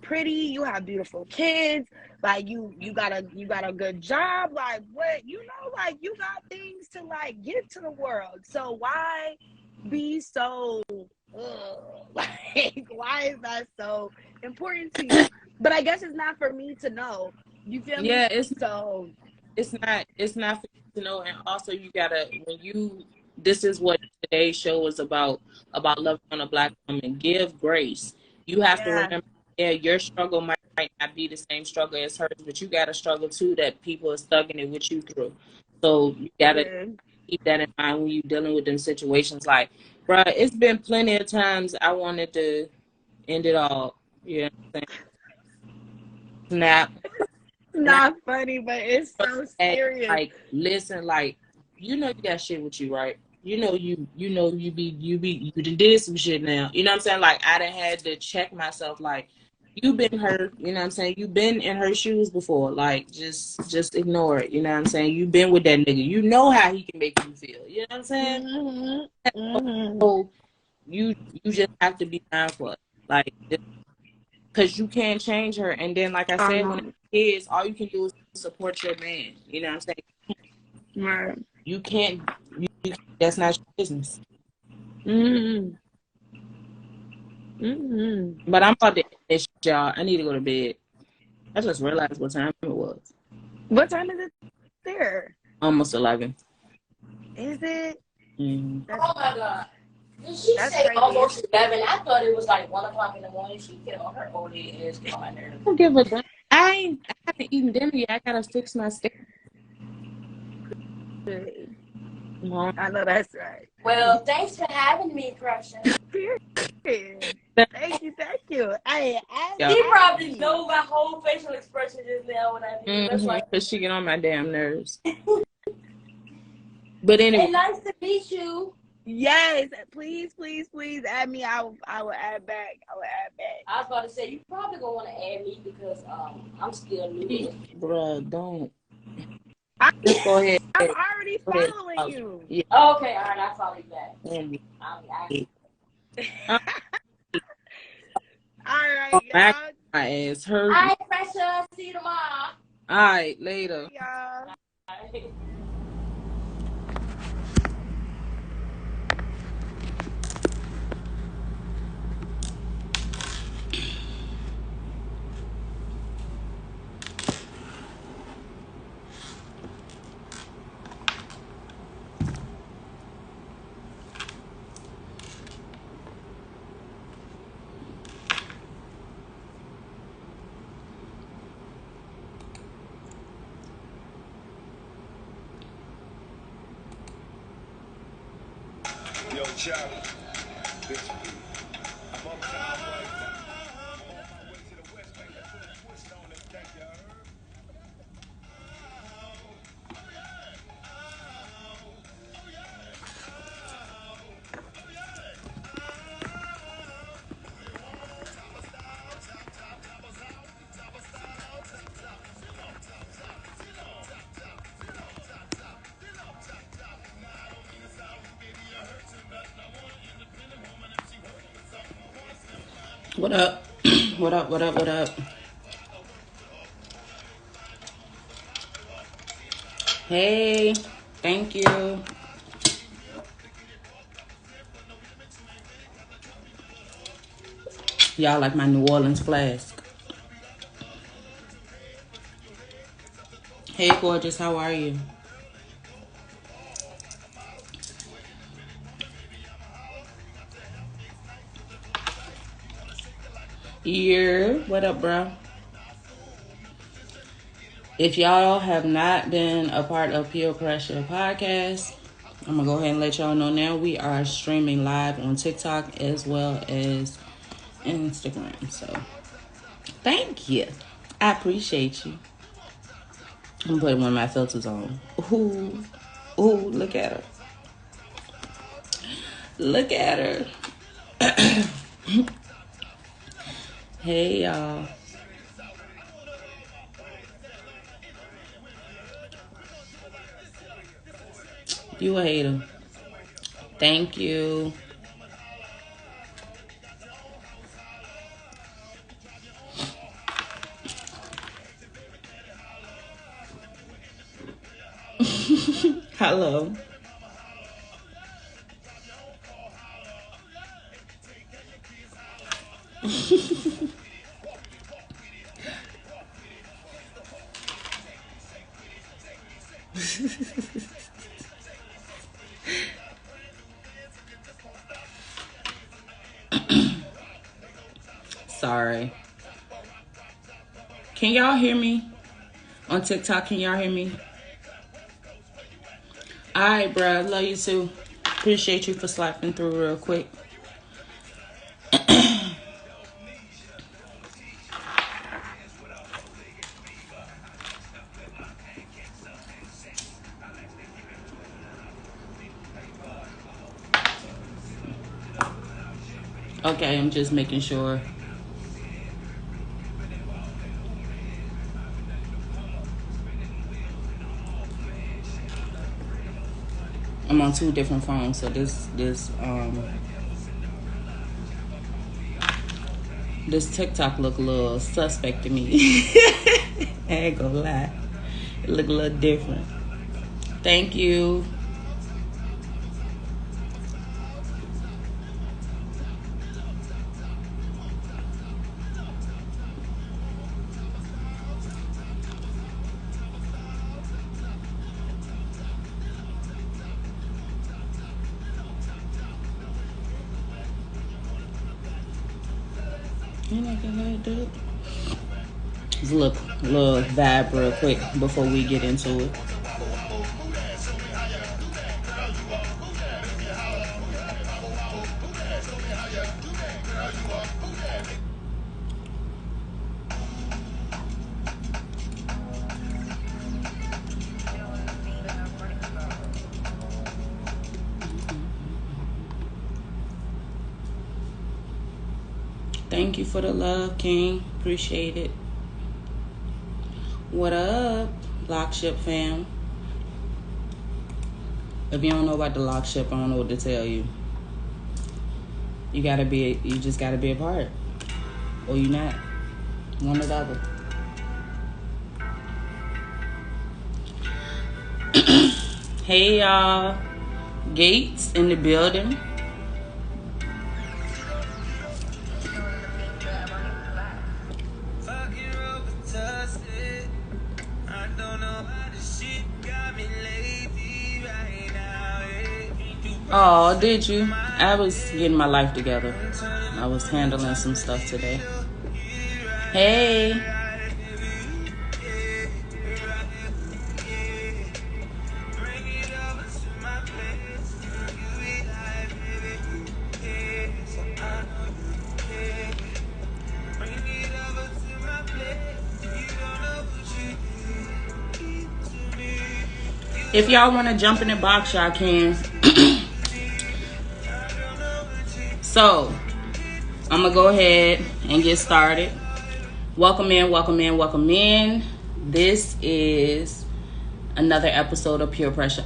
pretty, you have beautiful kids, like you got a good job, like, what, you know, like, you got things to like give to the world. So why be so like, why is that so important to you? But I guess it's not for me to know. You feel me? Yeah, it's not for you to know. And also, you gotta, this is what today's show is about loving on a Black woman. Give grace. You have to remember, your struggle might not be the same struggle as hers, but you got a struggle too that people are stuck in it with you through. So you gotta keep that in mind when you're dealing with them situations. Like, bruh, it's been plenty of times I wanted to end it all. You know what I'm saying? Snap. Not funny, but it's so serious. Like, listen, like, you know, you got shit with you, right? You know you did some shit now. You know what I'm saying? Like, I done had to check myself. Like, you've been hurt. You know what I'm saying? You've been in her shoes before. Like, just ignore it. You know what I'm saying? You've been with that nigga. You know how he can make you feel. You know what I'm saying? So you just have to be mindful. Like, because you can't change her. And then, like I said, when it's kids, all you can do is support your man. You know what I'm saying? Right. You can't. That's not your business. But I'm about to finish, y'all. I need to go to bed. I just realized what time it was. What time is it there? Almost 11. Is it? Mm-hmm. Oh my God. Did she say crazy. Almost 11? I thought it was like 1 o'clock in the morning. She get on her old ass, get on my nerves. I don't give a damn. I haven't eaten dinner yet. I gotta fix my steak. I know that's right. Well, thanks for having me, Precious. Thank you. He probably know my whole facial expression just now when I did. That's like, because she get on my damn nerves. But anyway, hey, nice to meet you. Yes, please add me. I will add back. I was about to say, you probably gonna want to add me because I'm still new. Bruh, don't. Just go ahead. I'm already following you. Yeah. Okay, all right, I'll follow you back. All right, back my ass hurt. All right, Precious. See you tomorrow. All right, later. Y'all. Yo, Charlie, this week, I'm uptown right now. I'm on my way to the West Bank. I put a twist on this thing, you heard? What up? What up? Hey, thank you. Y'all like my New Orleans flask. Hey, gorgeous, how are you? Yeah, what up, bro? If y'all have not been a part of Peer Pressure Podcast, I'm going to go ahead and let y'all know now. We are streaming live on TikTok as well as Instagram. So, thank you. I appreciate you. I'm putting one of my filters on. Ooh, look at her. Look at her. Hey, y'all. You a hater. Thank you. Hello. Sorry. Can y'all hear me? On TikTok, can y'all hear me? Alright, bro. Love you too. Appreciate you for slapping through real quick. Okay, I'm just making sure. I'm on 2 different phones, so this TikTok look a little suspect to me. I ain't gonna lie. It look a little different. Thank you. You know what do it. Just look little vibe real quick before we get into it. Thank you for the love, King. Appreciate it. What up, Lockship fam? If you don't know about the Lockship, I don't know what to tell you. You just gotta be a part. Or you not. One or the other. Hey y'all. Gates in the building. Oh, did you? I was getting my life together. I was handling some stuff today. Hey. If y'all want to jump in the box, y'all can. So, I'm going to go ahead and get started. Welcome in, welcome in, welcome in. This is another episode of Pure Pressure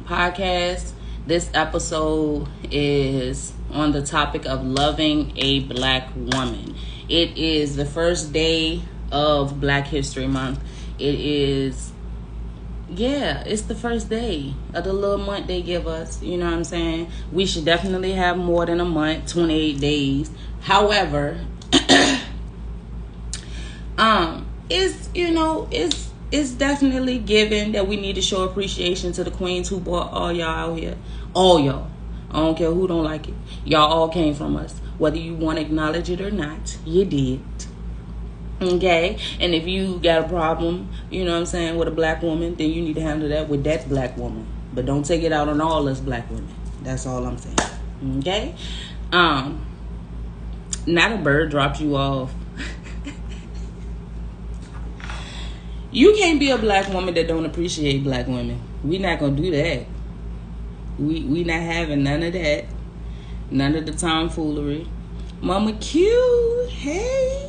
Podcast. This episode is on the topic of loving a black woman. It is the first day of Black History Month. It's the first day of the little month they give us. You know what I'm saying? We should definitely have more than a month, 28 days. However, It's it's definitely given that we need to show appreciation to the queens who brought all y'all out here. All y'all. I don't care who don't like it. Y'all all came from us. Whether you want to acknowledge it or not, you did. Okay? And if you got a problem, you know what I'm saying, with a black woman, then you need to handle that with that black woman. But don't take it out on all us black women. That's all I'm saying. Okay? Not a bird dropped you off. You can't be a black woman that don't appreciate black women. We not gonna do that. We not having none of that. None of the tomfoolery. Mama Q, hey.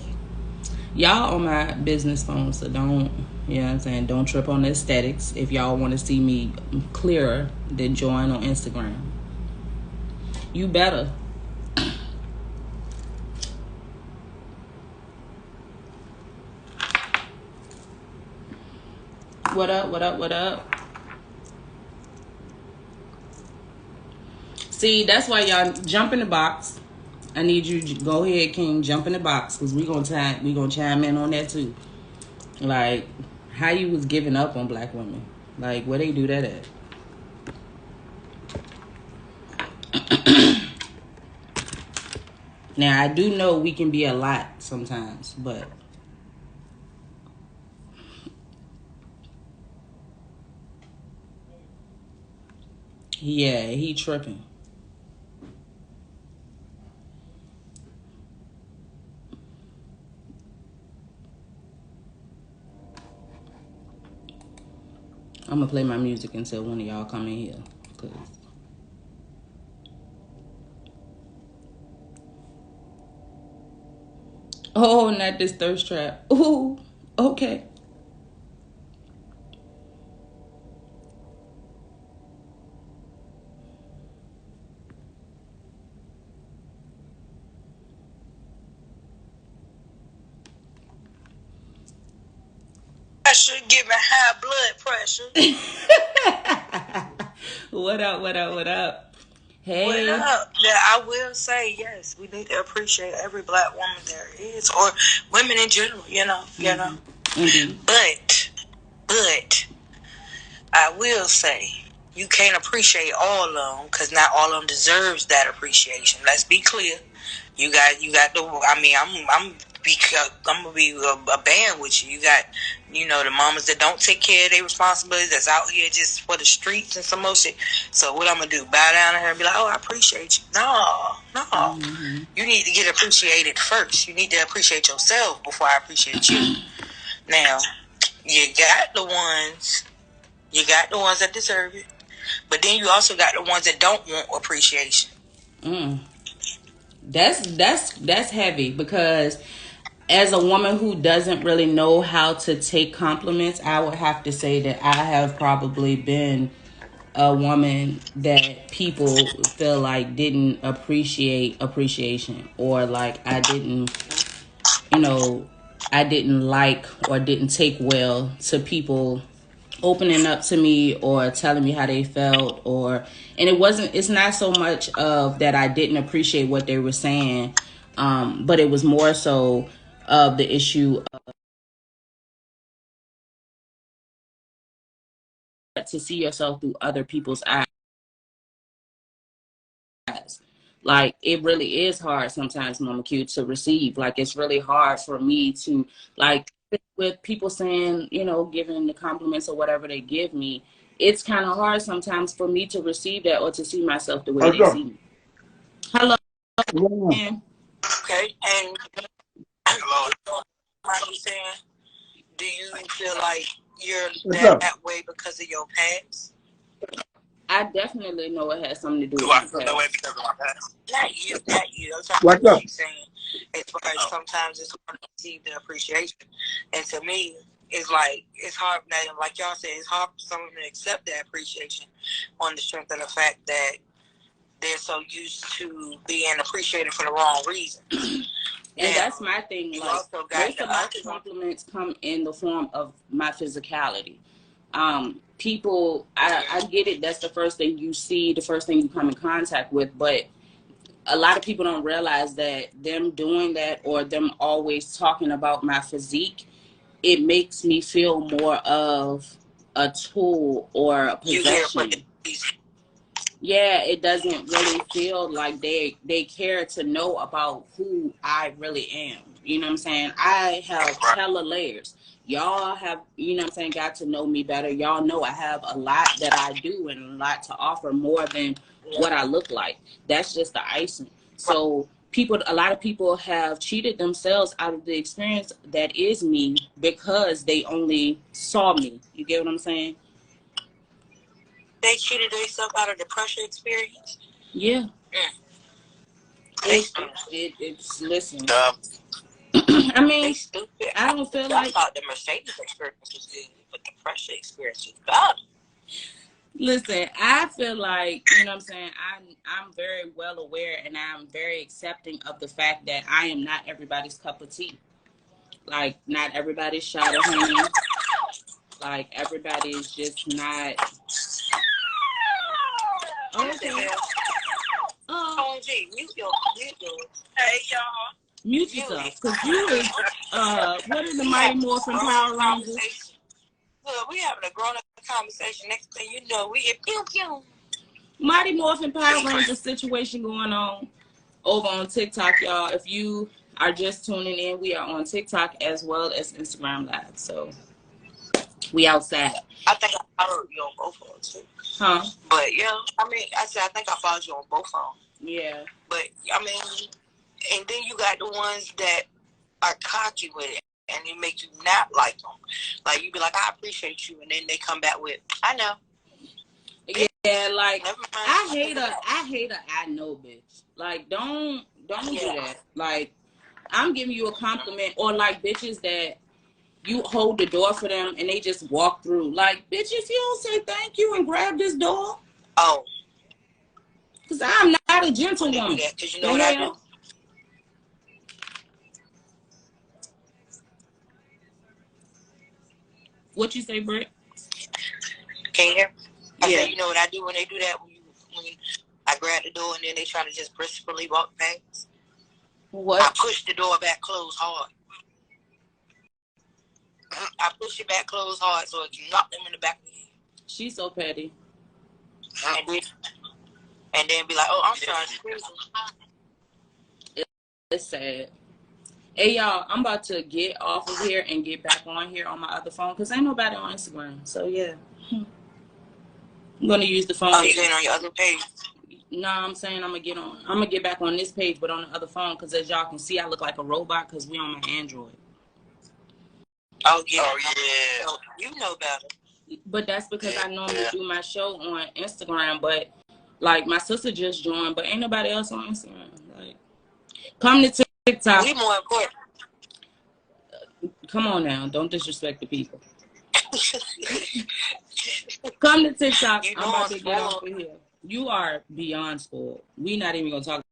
Y'all on my business phone, so don't, you know what I'm saying, don't trip on the aesthetics. If y'all want to see me clearer, then join on Instagram. You better. What up, what up, what up? See, that's why y'all jump in the box. I need you to go ahead, King, jump in the box, because we gonna chime in on that too. Like, how you was giving up on black women. Like, where they do that at? Now, I do know we can be a lot sometimes, but... yeah, he tripping. I'm gonna play my music until one of y'all come in here. Cause... oh, not this thirst trap. Ooh, okay. Pressure, giving high blood pressure. What up, what up, what up? Hey. What up? Yeah, I will say, yes, we need to appreciate every black woman there is, or women in general, you know. Mm-hmm. But I will say, you can't appreciate all of them, because not all of them deserves that appreciation. Let's be clear. You got the. I mean, I'm gonna be a band with you. You got, the mamas that don't take care of their responsibilities, that's out here just for the streets and some more shit. So what I'm gonna do? Bow down to her and be like, "Oh, I appreciate you." No. Mm-hmm. You need to get appreciated first. You need to appreciate yourself before I appreciate you. Now, you got the ones that deserve it, but then you also got the ones that don't want appreciation. That's heavy, because as a woman who doesn't really know how to take compliments, I would have to say that I have probably been a woman that people feel like didn't appreciate appreciation, or like I didn't like or didn't take well to people opening up to me or telling me how they felt, and it's not so much of that I didn't appreciate what they were saying, but it was more so of the issue of to see yourself through other people's eyes. Like, it really is hard sometimes, Mama Q, to receive. Like, it's really hard for me to, like, with people saying, giving the compliments or whatever they give me, it's kind of hard sometimes for me to receive that or to see myself the way they see me. Hello. Okay, and hello. I'm saying, do you feel like you're that way because of your past? I definitely know it has something to do with I feel that way because of my past? Not you. I'm talking about what you're saying. As far as sometimes it's hard to receive the appreciation. And to me, it's like, it's hard, like y'all said, it's hard for someone to accept that appreciation on the strength of the fact that they're so used to being appreciated for the wrong reason. And that's my thing. Like, most of my compliments come in the form of my physicality. People, I get it. That's the first thing you see, the first thing you come in contact with. But a lot of people don't realize that them doing that or them always talking about my physique, it makes me feel more of a tool or a possession. Yeah, it doesn't really feel like they care to know about who I really am. You know what I'm saying? I have hella layers. Y'all have, you know what I'm saying, got to know me better. Y'all know I have a lot that I do and a lot to offer more than what I look like. That's just the icing. So a lot of people have cheated themselves out of the experience that is me because they only saw me. You get what I'm saying? They cheated themselves out of the pressure experience. Yeah. It's listen. I mean, stupid. I don't feel like I thought the Mercedes experience was good, but the pressure experience was bad. Listen, I feel like, you know what I'm saying, I'm very well aware and I'm very accepting of the fact that I am not everybody's cup of tea. Like, not everybody's shot of honey. Like, everybody's just not. Okay. Mute your. Hey, y'all. Mute yourself, because you is, what is the Mighty Morphin Power Rangers? Look, we having a grown-up conversation. Next thing you know, we get pew pew. Mighty Morphin Power Rangers situation going on over on TikTok, y'all. If you are just tuning in, we are on TikTok as well as Instagram Live. So we outside. I think I followed you on both of them too. Huh? But yeah, I mean, I think I followed you on both of them. Yeah. But I mean, and then you got the ones that are cocky with it, and it makes you not like them. Like you be like, I appreciate you, and then they come back with, I know. Yeah, like I hate a I know bitch. Like don't do that. Like I'm giving you a compliment, or like bitches that you hold the door for them and they just walk through. Like, bitch, if you don't say thank you and grab this door. Oh. Because I'm not a gentlewoman. Because you know what I do? What you say, Britt? Can you hear? I said, you know what I do when they do that? When I grab the door and then they try to just briskly walk past? What? I push the door back closed hard. I push it back closed hard so it can knock them in the back of the head. She's so petty. And then be like, oh, I'm sorry. It's sad. Hey, y'all, I'm about to get off of here and get back on here on my other phone because ain't nobody on Instagram. So, yeah. I'm going to use the phone. Oh, you getting on your other page? No, I'm saying I'm going to get back on this page, but on the other phone because as y'all can see, I look like a robot because we on my Android. Oh, yeah. Oh, yeah. So, you know better. But that's because I normally do my show on Instagram, but, like, my sister just joined, but ain't nobody else on Instagram. Like, come to TikTok. We more important. Come on now. Don't disrespect the people. Come to TikTok. I'm about to get off of here. You are beyond spoiled. We not even going to talk